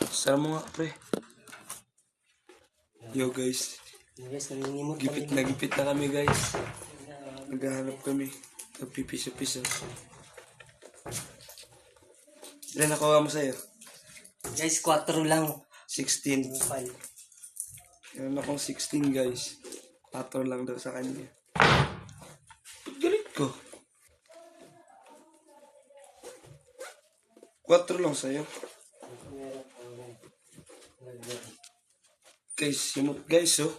Sara mo nga, pre. Yo, guys. Guys, nanginimot Gipit na kami, guys. Naghahanap kami. Nagpipisa-pisa. Ilan nakuha mo sa'yo? Guys, 4 lang. 16. File. Meron akong 16, guys. 4 lang daw sa kanya. Ba't galit ko? 4 lang sa'yo. Guys, simot guys, oh.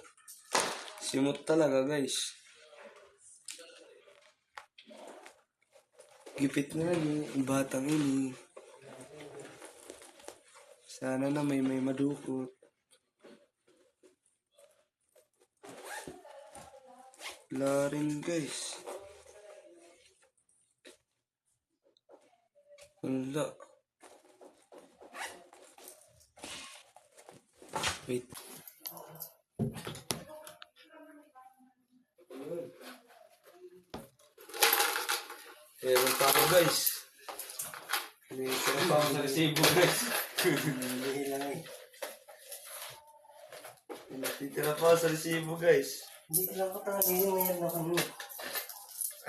Simot talaga, guys. Gipit na lang, ang batang ini. Sana na may madukot. Wala rin, guys. Wala. Wait. Meron pa ako, guys. Meron pa ako sa resibo, guys. Titira pa ako sa resibo, guys. Hindi lang ko talaga yung mayroon na kami.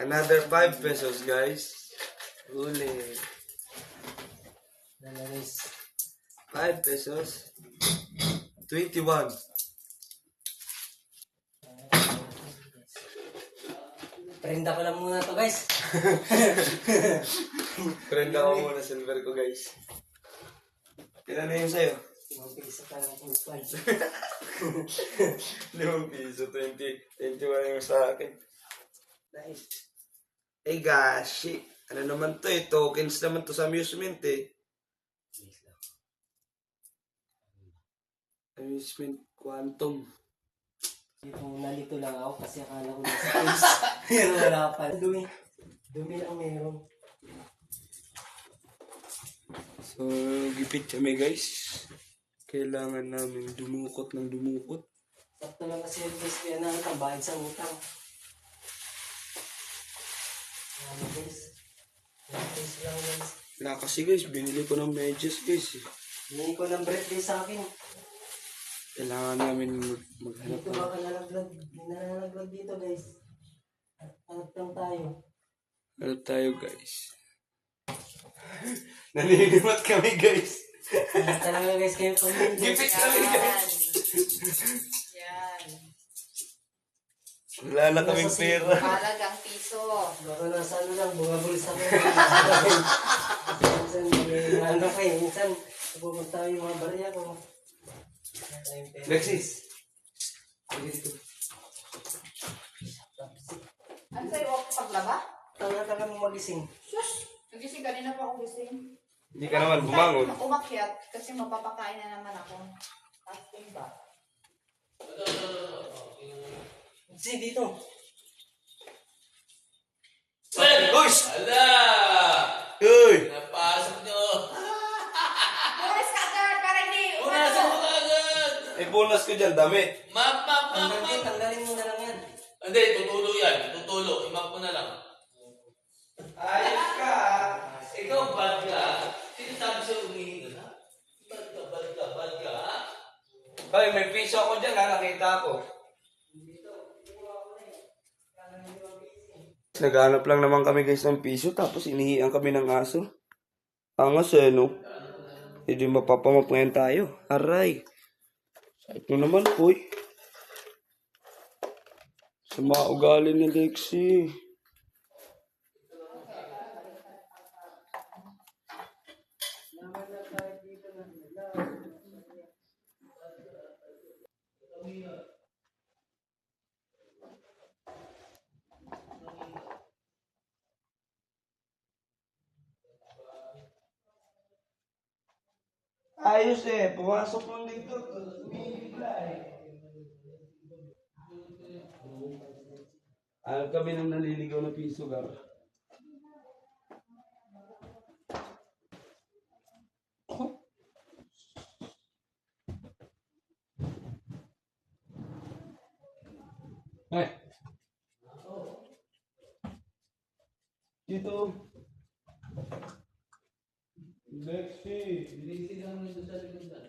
Another 5 pesos, guys. Huli. Dala guys. 5 pesos. 21. Prenda ko lang muna to guys. Prenda ko muna silver ko, guys. Kailan na yun sa'yo? 5 piso pa lang kung squad. 5 piso, 21 yung sa akin. Nice. Eh, gosh. Ano naman to eh? Tokens naman to sa amusement eh. Amusement Quantum. Kung nalito lang ako kasi akala ko nasa face. Pero wala pa. Dumi. Dumi lang meron. So, gipit kami, guys. Kailangan namin dumukot ng dumukot. Sakto lang kasi yung guys kaya nakatambahid sa utang. Ano guys? Guys lang guys. Wala kasi, guys. Binili ko ng medyas, guys. Hindi ko ng birthday sa akin. Kailangan namin maghanap Dito baka nalaglag. Hindi na nalaglag dito guys. Hanap lang tayo. Hanap tayo, guys. Naninimat kami, guys. Talaga guys kayo pamilya. Gipit kami, guys. Yan. Wala na kaming pera. Halagang piso. Baka nasa ano lang, bumabulis ako. Minsan, ano kayo, minsan, pupunta yung mga barya ko. Lexis. Ano sa'yo ako paglaba? Tanga-tanga mo magising. Sus! Nagising kanina pa ako gising. Hindi ka naman bumangon. Umakyat kasi mapapakain na naman ako. Fasting ba? Si dito. Guys! Ala! Uy! Napasok nyo! Punas ka agad para hindi Punasan mo agad! Ay, bonus ko dyan, dami. Map! Tanggalin mo na lang yan. Hindi, tutulo yan. Tutulo. Imap mo na lang. Ayos ka. Ikaw, bad ka. Sino sabi sa'yo umihinga na? Bad ka, ha? Ay, may piso ako dyan, ha? Nakita ko. Naghanap lang naman kami, guys, ng piso, tapos inihian kami ng aso. Angas eh, no? Hindi mapapamap ngayon tayo. Aray. Ito naman, boy. Sa mga ugali ni Lexi. Ayos eh, pumasok lang dito. Bigla eh. Alam kami nang naliligaw na piso, gar. Ay. Dito. Bilising lang nito sa likod.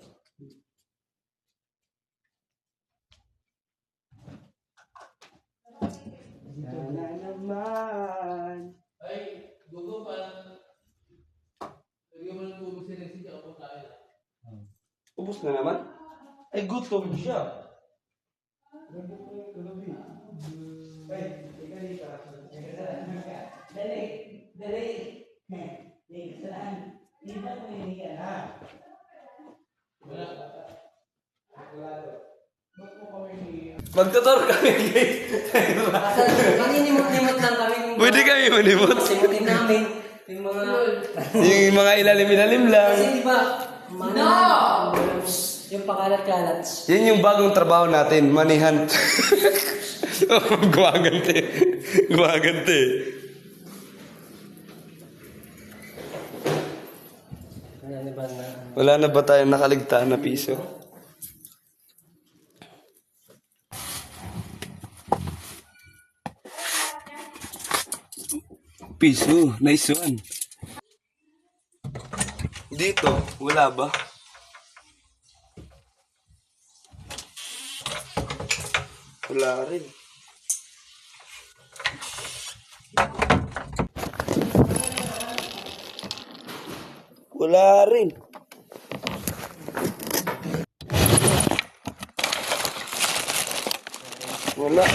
Sana naman. Ay, Gugo, parang... Lagyan mo ng tubig sa nasi ka o pagkain. Ubus na naman? Ay, gutom siya. Magtutor kami, guys. Maninimot-nimot lang kami. Pwede kami manimot. Simutin namin. Yung mga... Yung mga ilalim-ilalim lang. Kasi di ba? No! Yung pakalat-kalat. Yan yung bagong trabaho natin, manihan. Gumagante. Gumagante. Ano ba na? Wala na ba tayong nakaligtaan na piso? Piso, nice one. Dito, wala ba? Wala rin. Wala rin. Wala.